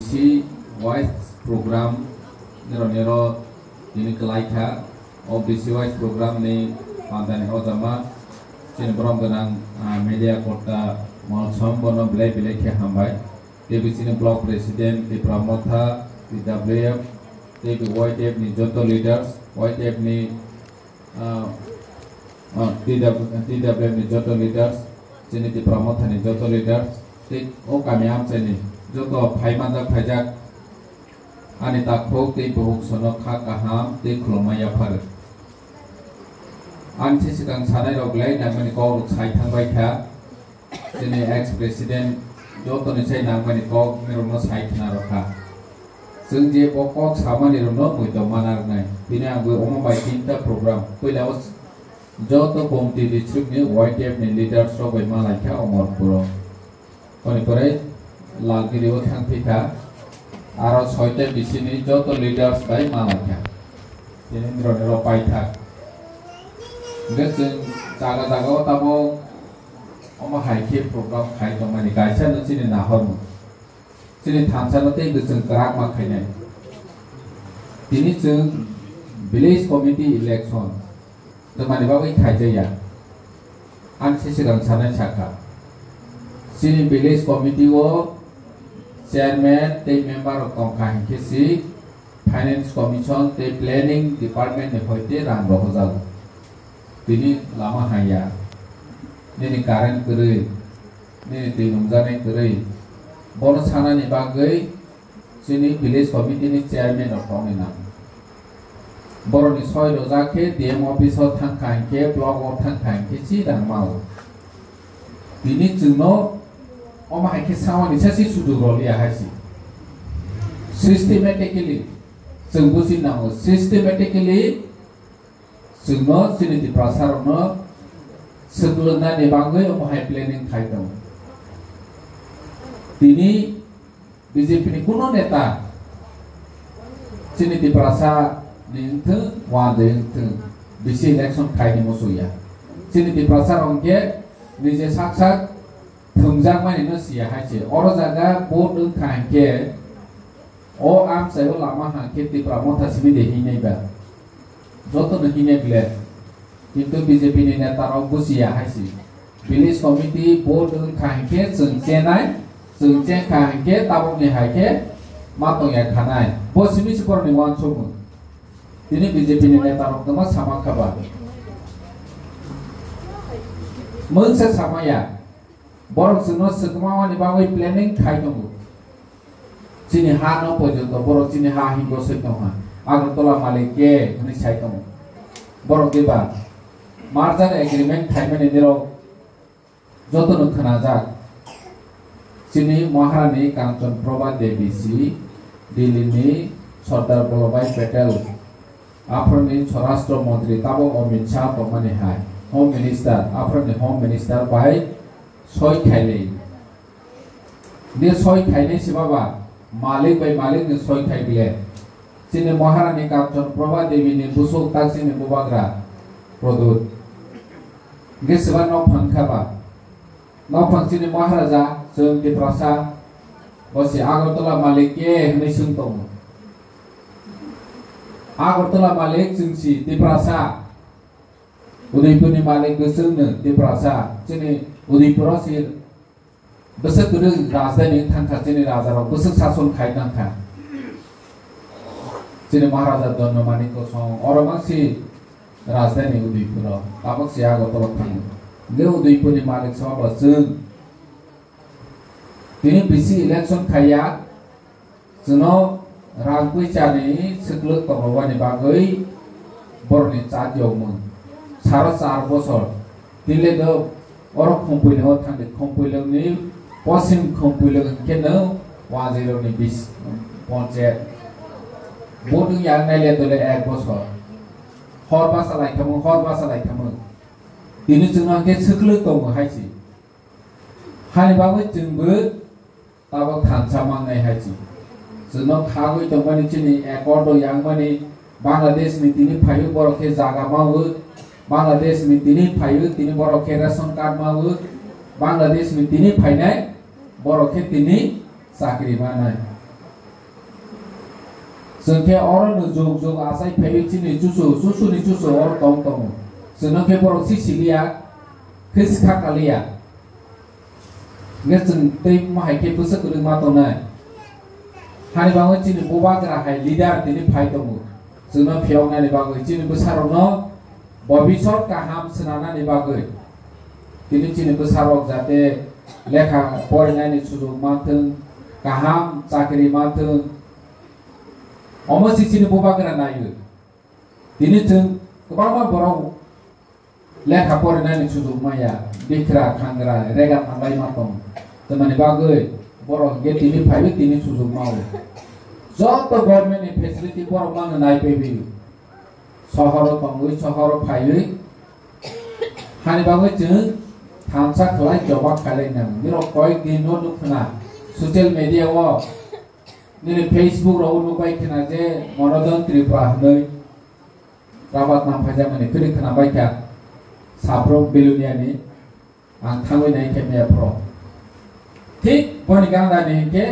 si wise program nero ini kelaika OBC wise program ni pandai hojama sini berom genang media kota malsam bono belai ke hambai debi sini block president di Pramotha di WF debi YTF ni joto leaders YTF ni TWF ni joto leaders sini di Pramotha ni joto leaders tik kami am sini joto paimandak pajak ani takpok ti buhuk sono kha kaham ti khulmaya phar ansi sikang sanai rok lai namani ko sai thangbai kha sini ex president joto ni sai namani ko merono sai thana rokha sung je pokok samani rono muito manar nai tini anggo omo bai tinta program koila os joto komti district ni YTF ni leaders ro bai malai kha omor puro koni pore lagi riwo thangpika aro 6টা bisini joto leaders bai malakha ini nero pai thak ngeseng jaga tabo oma haike program khai tomani gaisa no sini nahon sini thamsa te geseng krak ma khainai tini jeng village committee election tomani bagai khaijaya an sisigang sanai chaka sini village committee o chairman te member of Tongkang Kisi finance commission te planning department ne hoite rang rohojal tini lama haya nini karen kere nini tinumjane kere bono sana ni bagai sini village committee ni chairman of Tongina boro ni soi roja ke DM office of Tongkang ke block of Tongkang Kisi rang mau tini jengno oma haike sawani sasi sudu rolia hasi systematically sengbusi namo systematically sengno sini di prasarno sebelumnya ne bangai oma hai planning khaitong tini BJP ni kuno neta sini di prasa ningte wade ningte bisi election khaini mosuya sini di prasar ongke nije saksak thungjang mani no sia hache oro jaga board ung khangke o am sayo lama hangke ti Pramotha sibi dehi nei ba joto no hine ble kintu BJP ni neta rok busia haisi village committee board ung khangke chungche nai chungche khangke tabok ni haike matong ya khanai bo sibi sipor ni wan chomu tini BJP ni neta rok tama sama khaba mungsa samaya borok sino sekmawa ni bagai planning khai tongu sini ha no pojoto borok sini ha hingo sektonga Agartala malike ni sai tongu borok deba merger agreement khai mane nero joto no khana jak sini Maharani Kanchan Prabha Devi si Delhi ni Sardar Vallabhbhai Patel aproni Swarashtra Mantri tabo Amit Shah tomani hai Home Minister aproni Home Minister by soi khaile de soi khaile sibaba malik by malik ne soi khaile sini Maharani Kanchan Prabha Devi ni busuk tak sini bubagra produt gesba no phangkhaba no phang sini Maharaja jeng di prasa bosi Agartala malik ke hne sung tong Agartala malik jengsi di prasa Udaipur ni malik geseng ne di prasa sini Udaipur sih besar tu rajdhani thangka sini raja rok besar sason khai thangka sini Maharaja Dhanamani kosong orang masih rajdhani Udaipur tabak si Agartala thang le Udaipur ni malik sahab jeng tini bisi election khaya jeno rangpui chani sekluk tongwani bagai borni chatiomon sara 4 bosor tile do orang kompuil ho thang kompuil ni posim kompuil ke no wajiro ni bis ponche bodung yang nai le 1 bosor hor basalai thamu tini jengna ke sekluk tong haisi hani babu jengbu tabak thansa mangai haisi jeno khagoi tongmani chini accordo yang mani Bangladesh ni tini phayu borokhe jaga mau Bangladesh ni tini phayu tini borokhe ration card mau Bangladesh ni tini phainai borokhe tini chakri manai जोंखे अरन जुग जुग आसाय फैयो चिनि चुसुनि चुसु अर दं दं जोंखे बर' सिसिलिया खिसखा कालिया जों दै माहायखे बोसोर मा दंनाय हानि बाङै चिनि बबा ग्राहाय लिडार दिनै फाय दङ जोंनो फेवनानै बागै चिनि बोसारावनो भबिष्यत गाहाम सोनानै बागै दिनै चिनि बोसाराव जाहाथे लेखा फरायनायनि सुजुग माथों गाहाम साख्रि माथों अमसी चिनि बबा ग्रा नायो दिनै जों गोबां बर' लेखा फरायनायनि सुजुग माया बिख्रा खांग्रा रेगा थांलाय मा दं जोंनि बागै बर' गे दिनै फायबो दिनै सुजुग मावो जत गभर्नमेन्टनि फेसिलिटि बर' मानो नायफैबो सहराव दङै सहराव फायै हानि बागै जों थामसा खालाय जबा खालायनां बिराव कयेक दिन नुखोना ससियेल मिडियाआव दिनै फेसबुकआव नुबाय खोना जे मनोदन त्रिपुरा होनै राबात नामफायजामानि खोरि खोनाबाय था साफ्रोम बेलुनियानि आं थांबायनाय केमेराफ्राव ठीक बनि गांदानि के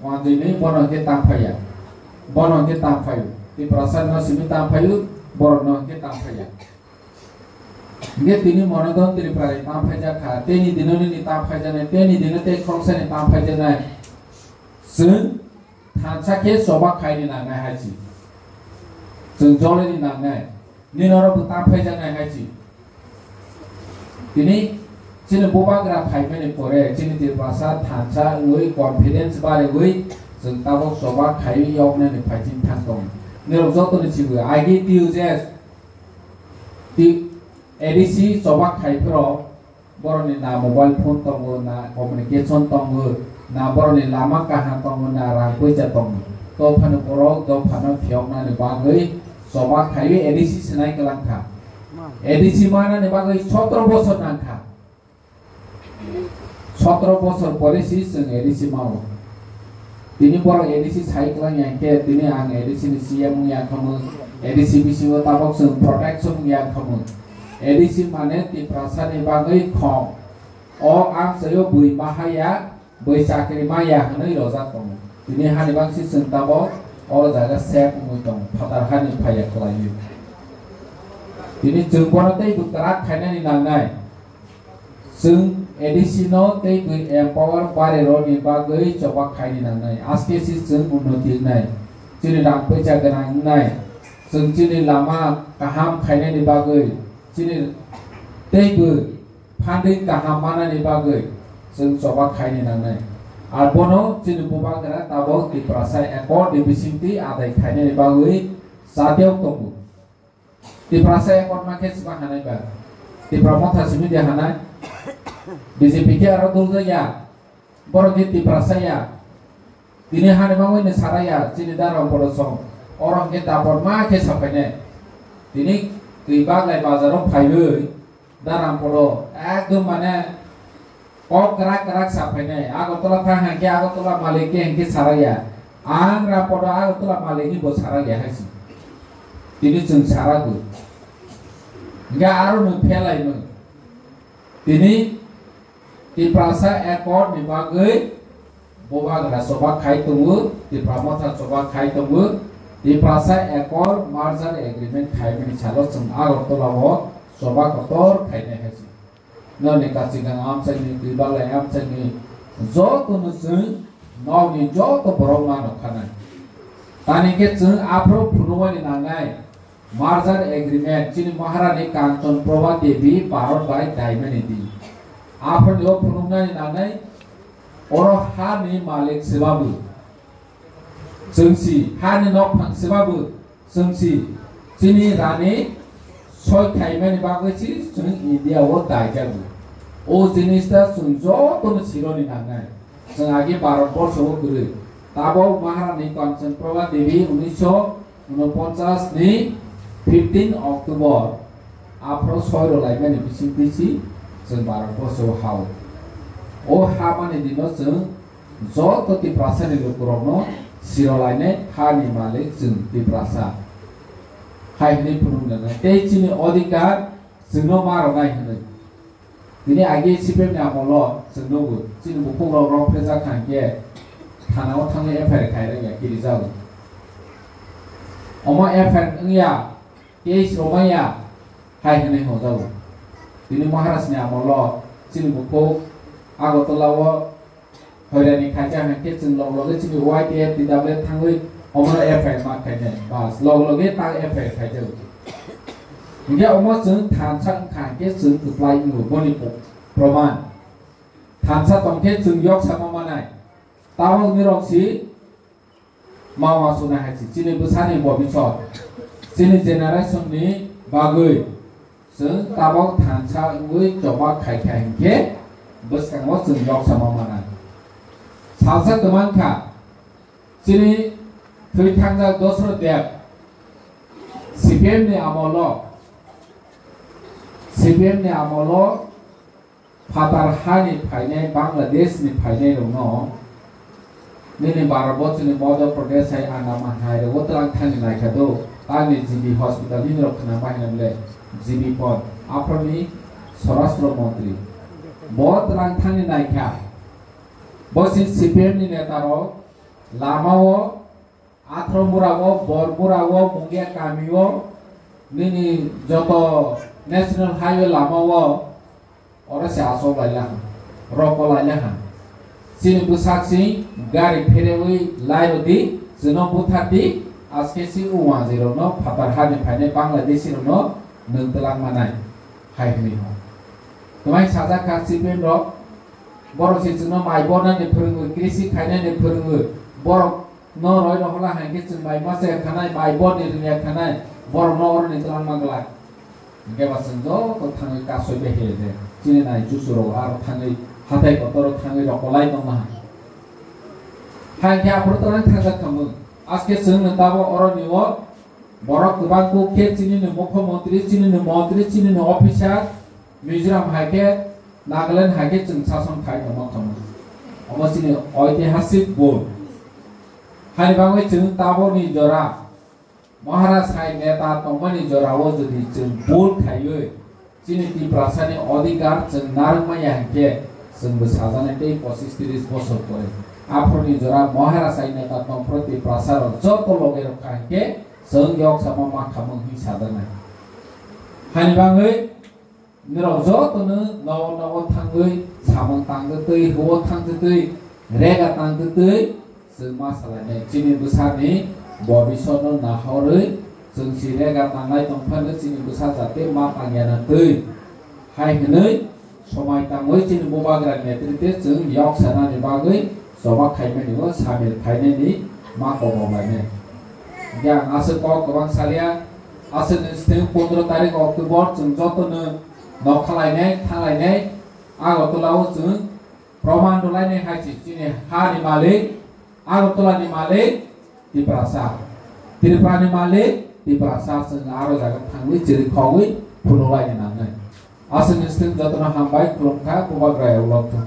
वानजोनि बनके तांफाया बनके तांफायो त्रिपुरा न सिमि तांफायो बरनो के तांफाया गे तिनि मनोदन त्रिपुरा तांफायजा खा तेनि दिननि तांफायजानाय तेनि दिन ते खंसानि तांफायजानाय जों थानसाखे सबा खायनि नांनाय हायसि जों जलेनि नांनाय निनरबो तांफायजानाय हायसि दिनै चिनि बबाग्रा फाइमेनि परे चिनि त्रिपुरा थानसा उइ कॉन्फिडेंस बारे उइ जों ताबो सबा खाय यगनानि फाइथिं थांदों निरब जतनि चिबो आगे टिउजेस ति एडिसी सबा खायफोराव बर'नि ना मोबाइल फोन दङ ना कम्युनिकेशन दङ ना बर'नि लामा काहा दङ ना रांबैजा दङ तो फानो बर' तो फानो फियगनानि बागै सबा खाय एडिसी सोनाय गलांखा एडिसी मानानि बागै 17 बছর नांखा 17 বছর পরে সি जों एडिसी मावो दिनै बर' एडिसी साइक्लां यांके दिनै आं एडिसी नि सीएम या खमो एडिसी बिसिङो ताबक जों प्रोटेक्शन या खमो एडिसी माने त्रिपुरासानि बागै खम अ आं सयो बुइ माहाया बै साख्रि माया होनै रजा दङ दिनै हानि बांसि जों ताबक अ जागा सेफ मुइ दं फादार हानि फाया खलायो दिनै जों बनतै बुतरा खायनानि नांनाय जों एडिसी नो तै दुइ एम्पावर बारे रोनि बागै जबा खायनि नांनाय आजके सि जों उन्नति नाय चिनि रां पैसा गोनां नाय जों चिनि लामा गाहाम खायनानि बागै चिनि तैबो फान्दै गाहाम मानानि बागै जों जबा खायनि नांनाय आर बनो चिनि बबाग्रा ताबो त्रिपुरासा एकड़ डिभिसिंति आदाय खायनानि बागै जादेव दङ त्रिपुरासा एकड़ माखे सिबा हानाय बा त्रिपुरा मथा सिमि दे हानाय बीजेपी के आरो दुलजया बरगे त्रिपुरासाया दिनै हाने मावैनो साराया चिनि दाराव बरसं अरंगे दाबर मा के साफायने दिनै गैबाग्लाय बाजाराव फायबै दाराम परो एकदम माने कक ग्राक ग्राक साफायने आगरतला थांहा के आगरतला मालिक के हंके साराया आं रा परो आगरतला मालिकनि बो साराया हायसि दिनै जों सारागो गा आरो नो फेलायमो दिनै त्रिपुरासा एकड़ नि बागै बबाग्रा सबा खाय दङो त्रिपुरा मथा सबा खाय दङो त्रिपुरासा एकड़ मार्जार एग्रीमेंट खायनि सालो जों आगरतलाव सबा कतर खायनाय हायसि ननि कासिगां आमसाइनि दिबालाय आमसाइनि जतनो जों नावनि जत बरं मानो खानाय तानिके जों आफ्रो फुनुवानि नांनाय मार्जार एग्रीमेंट चिनि महारानी कांचन प्रभा देवी भारत बाय दायमानि दि आफ्रो फुनुनानि नांनाय अर हानि मालिक सेबाबो जोंसि हानि न फांसेबाबो जोंसि चिनि रानी सय खायमानि बागैसि जों इंडियाआव दायजागो ओ जिनिसटा जों जतनो सिरनि नांनाय जों आगे भारत बर्षआव गोरै ताबो महारानी कांचन प्रभा देवी 1949 नि 15 अक्टोबर आफ्रो सयरो लायमानि बिसि जों भारत बर्षआव हाव ओ हामानि दिनाव जों जत त्रिपुरासानि लोगोरावनो सिरलायनाय हानि मालिक जों त्रिपुरासा हायनि फुनुंनानै ते चिनि अधिकार जोंनो मारनाय होनो दिनै आगे सिपेम नामल जोंनोबो चिनि बुखुराव रं फेजा खांके थानाव थाङो एफआइआर खायराया गिरि जागोन Omo effect ngya case romaya hai hene ho jago dini Maharashtra ni amolo chini buko Agartala wo hoirani khaja hanke ching log log chini YTF DW thangui omo effect ma khaine bas log log ta effect khai jago ngya omo chung thansa khangke chung supply ngu boni proman thansa tongke chung yok sama manai tawang nirok si mawa suna haji chini busani bo bichot chini generation ni bagui chung tabok thansa ngui joba khai khai ke buskang mo chung yok sama manai salsa teman kha chini thui thangja dosro deb CPM ni amolo Fatar Hani Paine Bangladesh ni Paine no Nini Barabot ni Madhya Pradesh hai Andaman hai Wotrang Thani Naikado Tani GB Hospital ni Rokna Mahinamle GB Pod Aproni Swarashtra Mantri Wotrang Thani Naikha Bosin CPM ni Netaro Lamawo Athromurawo Borburawo Mungia Kamiwo Nini Joto National Highway Lamawo Orang siasok lainlah, rokok lainlah. Sini busaksi gari perewi lain di, senang butati, askesi uang zero no, Fatar Hani Paine Bangladesh no, nentelang manai, hai ni ho. Kemai saja kasih pemrok, borok si senang mai bonan ni perungu, krisi kaina ni perungu, borok no roy no hola hangi sen mai masa kanai mai bon ni dunia kanai, borok no orang nentelang mangalai. Gak senjo, kau thangai kasoi behede. Chini nai jusuro ar thangai hatai kotoro thangai rokolai noma hangya pertolongan thangga kamu aske seng nentabo oro niwo borok kubangku ke chini ne mukhyamantri chini ne mantri chini ne officer Mizoram haike Nagaland haike chung sasong khai noma kamu omo chini oitihasik board hani bangoi chung tabo ni jora Maharashtra hai neta tongmani jora wo jodi chung board khaiyo Chini di prasani अधिकार जों नारंगमाया हंके जों बसाजाने ते 25-30 बছর পরে आफ्रोनि जरा महाराष्ट्र नेता तंप्रति प्रासार जत लगे रखा हंके जों yok sama makamung hi sadana हानि बाङै निराव जतनो नव थांगै सामं थांगै हो थांगै रेगा थांगै जों मा सालायनाय chini बसानि भबिष्यनो नाहरै जों सिरेगा थांनाय दंफानो chini बसा जाते मा तांगियाना दै hai hnei somai tamoi chini bobagra netrite जों yok sanani bagoi soba khaimani go samil khaine ni ma kobobane yang ase ko gobang salia ase ni 15 tarik Oktober जों jotono nokhlainai thalainai agotolao जों proman dolainai hachi chini ha ni malik agotola ni malik di prasa Tripura ni malik di prasa जों aro jaga thangwi jiri khogwi phunolai ni nangai Asal insting jatuh hambai kelongkah buat gaya ulang tu.